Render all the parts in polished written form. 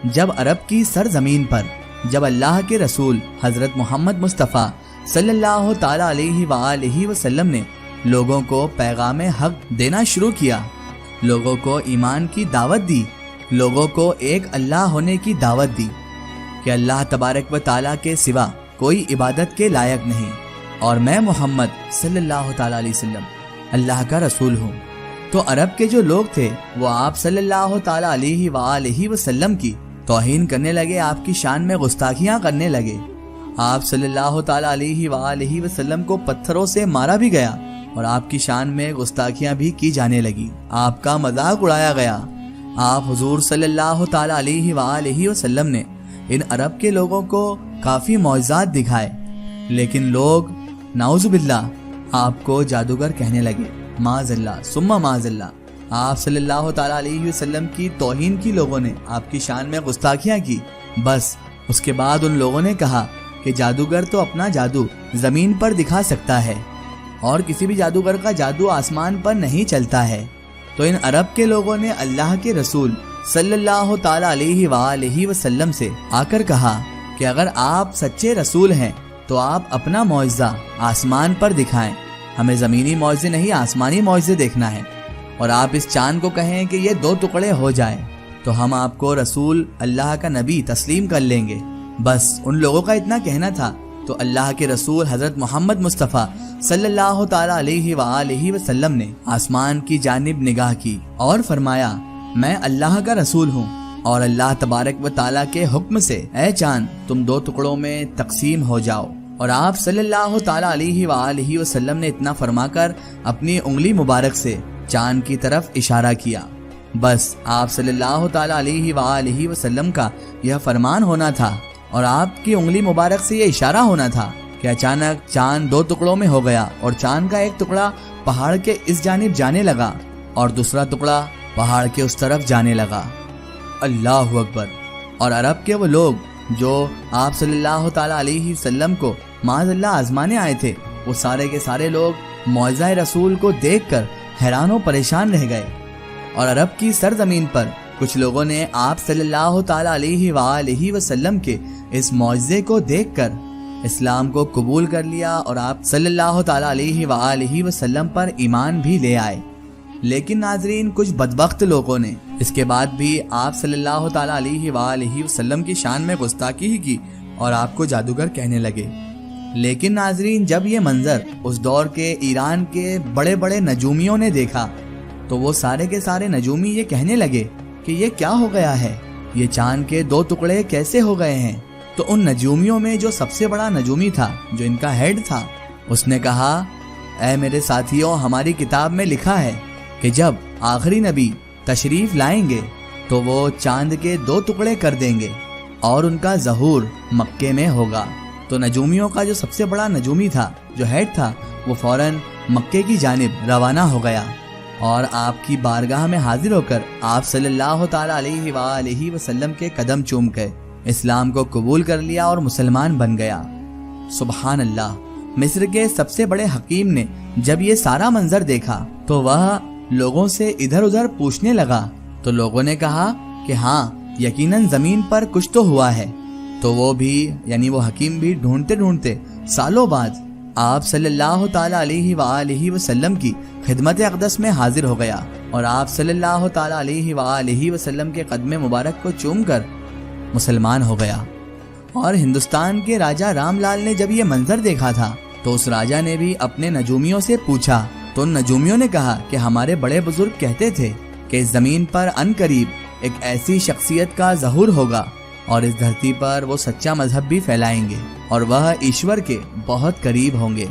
جب عرب کی سرزمین پر جب اللہ کے رسول حضرت محمد مصطفیٰ صلی اللہ تعالی علیہ وآلہ وسلم نے لوگوں کو پیغام حق دینا شروع کیا، لوگوں کو ایمان کی دعوت دی، لوگوں کو ایک اللہ ہونے کی دعوت دی کہ اللہ تبارک و تعالیٰ کے سوا کوئی عبادت کے لائق نہیں، اور میں محمد صلی اللہ تعالی علیہ وسلم اللہ کا رسول ہوں، تو عرب کے جو لوگ تھے وہ آپ صلی اللہ تعالی علیہ وآلہ وسلم کی توہین کرنے لگے، آپ کی شان میں گستاخیاں کرنے لگے۔ آپ صلی اللہ تعالی علیہ وآلہ وسلم کو پتھروں سے مارا بھی گیا اور آپ کی شان میں گستاخیاں بھی کی جانے لگی، آپ کا مذاق اڑایا گیا۔ آپ حضور صلی اللہ تعالی علیہ وآلہ وسلم نے ان عرب کے لوگوں کو کافی معجزات دکھائے، لیکن لوگ نعوذ باللہ آپ کو جادوگر کہنے لگے، معاذ اللہ ثم معاذ اللہ۔ آپ صلی اللہ تعالی علیہ وسلم کی توہین کی لوگوں نے، آپ کی شان میں گستاخیاں کی۔ بس اس کے بعد ان لوگوں نے کہا کہ جادوگر تو اپنا جادو زمین پر دکھا سکتا ہے اور کسی بھی جادوگر کا جادو آسمان پر نہیں چلتا ہے۔ تو ان عرب کے لوگوں نے اللہ کے رسول صلی اللہ تعالی علیہ وآلہ وسلم سے آ کر کہا کہ اگر آپ سچے رسول ہیں تو آپ اپنا معجزہ آسمان پر دکھائیں، ہمیں زمینی معجزے نہیں آسمانی معجزے دیکھنا ہے، اور آپ اس چاند کو کہیں کہ یہ 2 ٹکڑے ہو جائیں تو ہم آپ کو رسول اللہ کا نبی تسلیم کر لیں گے۔ بس ان لوگوں کا اتنا کہنا تھا، تو اللہ کے رسول حضرت محمد مصطفیٰ صلی اللہ تعالی علیہ وآلہ وسلم نے آسمان کی جانب نگاہ کی اور فرمایا، میں اللہ کا رسول ہوں، اور اللہ تبارک و تعالیٰ کے حکم سے اے چاند تم 2 ٹکڑوں میں تقسیم ہو جاؤ۔ اور آپ صلی اللہ تعالی علیہ وآلہ وسلم نے اتنا فرما کر اپنی انگلی مبارک سے چاند کی طرف اشارہ کیا۔ بس آپ صلی اللہ تعالی علیہ وآلہ وسلم کا یہ فرمان ہونا تھا اور آپ کی انگلی مبارک سے یہ اشارہ ہونا تھا کہ اچانک چاند 2 ٹکڑوں میں ہو گیا، اور چاند کا ایک ٹکڑا پہاڑ کے اس جانب جانے لگا اور دوسرا ٹکڑا پہاڑ کے اس طرف جانے لگا۔ اللہ اکبر۔ اور عرب کے وہ لوگ جو آپ صلی اللہ تعالی علیہ وسلم کو معاذ اللہ آزمانے آئے تھے، وہ سارے کے سارے لوگ معجزہ رسول کو دیکھ کر حیران و پریشان رہ گئے۔ اور عرب کی سرزمین پر کچھ لوگوں نے آپ صلی اللہ تعالی علیہ وآلہ وسلم کے اس معجزے کو دیکھ کر اسلام کو قبول کر لیا اور آپ صلی اللہ تعالی علیہ وآلہ وسلم پر ایمان بھی لے آئے۔ لیکن ناظرین، کچھ بدبخت لوگوں نے اس کے بعد بھی آپ صلی اللہ تعالی علیہ وآلہ وسلم کی شان میں گستاخی ہی کی اور آپ کو جادوگر کہنے لگے۔ لیکن ناظرین، جب یہ منظر اس دور کے ایران کے بڑے بڑے نجومیوں نے دیکھا تو وہ سارے کے سارے نجومی یہ کہنے لگے کہ یہ کیا ہو گیا ہے، یہ چاند کے 2 ٹکڑے کیسے ہو گئے ہیں۔ تو ان نجومیوں میں جو سب سے بڑا نجومی تھا، جو ان کا ہیڈ تھا، اس نے کہا، اے میرے ساتھیوں، ہماری کتاب میں لکھا ہے کہ جب آخری نبی تشریف لائیں گے تو وہ چاند کے 2 ٹکڑے کر دیں گے اور ان کا ظہور مکے میں ہوگا۔ تو نجومیوں کا جو سب سے بڑا نجومی تھا، جو ہیڈ تھا، وہ فوراً مکے کی جانب روانہ ہو گیا اور آپ کی بارگاہ میں حاضر ہو کر آپ صلی اللہ تعالی علیہ وآلہ وسلم کے قدم چوم کے اسلام کو قبول کر لیا اور مسلمان بن گیا۔ سبحان اللہ۔ مصر کے سب سے بڑے حکیم نے جب یہ سارا منظر دیکھا تو وہ لوگوں سے ادھر ادھر پوچھنے لگا، تو لوگوں نے کہا کہ ہاں، یقیناً زمین پر کچھ تو ہوا ہے۔ تو وہ بھی، یعنی وہ حکیم بھی ڈھونڈتے ڈھونڈتے سالوں بعد آپ صلی اللہ تعالی علیہ وآلہ وسلم کی خدمت اقدس میں حاضر ہو گیا اور آپ صلی اللہ تعالی علیہ وآلہ وسلم کے قدم مبارک کو چوم کر مسلمان ہو گیا۔ اور ہندوستان کے راجہ رام لال نے جب یہ منظر دیکھا تھا تو اس راجہ نے بھی اپنے نجومیوں سے پوچھا، تو ان نجومیوں نے کہا کہ ہمارے بڑے بزرگ کہتے تھے کہ اس زمین پر ان قریب ایک ایسی شخصیت کا ظہور ہوگا اور اس دھرتی پر وہ سچا مذہب بھی پھیلائیں گے اور وہ ایشور کے بہت قریب ہوں گے۔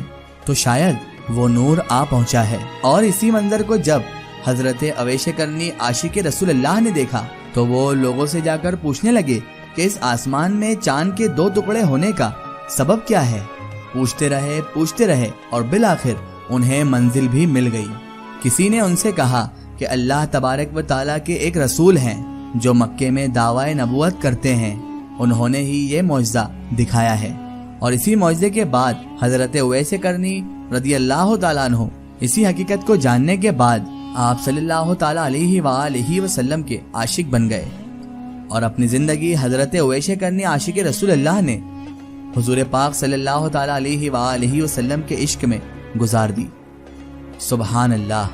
تو شاید وہ نور آ پہنچا ہے۔ اور اسی منظر کو جب حضرت اویش کرنی عاشق رسول اللہ نے دیکھا تو وہ لوگوں سے جا کر پوچھنے لگے کہ اس آسمان میں چاند کے 2 ٹکڑے ہونے کا سبب کیا ہے۔ پوچھتے رہے اور بالآخر انہیں منزل بھی مل گئی۔ کسی نے ان سے کہا کہ اللہ تبارک و تعالیٰ کے ایک رسول ہیں جو مکے میں دعوی نبوت کرتے ہیں، انہوں نے ہی یہ معجزہ دکھایا ہے۔ اور اسی معجزے کے بعد حضرت اویس کرنی رضی اللہ تعالیٰ عنہ اسی حقیقت کو جاننے کے بعد آپ صلی اللہ تعالیٰ علیہ وآلہ وسلم کے عاشق بن گئے۔ اور اپنی زندگی حضرت اویس کرنی عاشق رسول اللہ نے حضور پاک صلی اللہ تعالی علیہ وآلہ وسلم کے عشق میں گزار دی۔ سبحان اللہ۔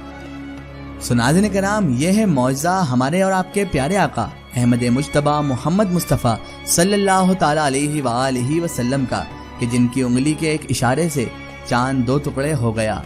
ناظرین کرام، یہ ہے معجزہ ہمارے اور آپ کے پیارے آقا احمد مجتبی محمد مصطفیٰ صلی اللہ تعالی علیہ وآلہ وسلم کا، کہ جن کی انگلی کے ایک اشارے سے چاند دو ٹکڑے ہو گیا۔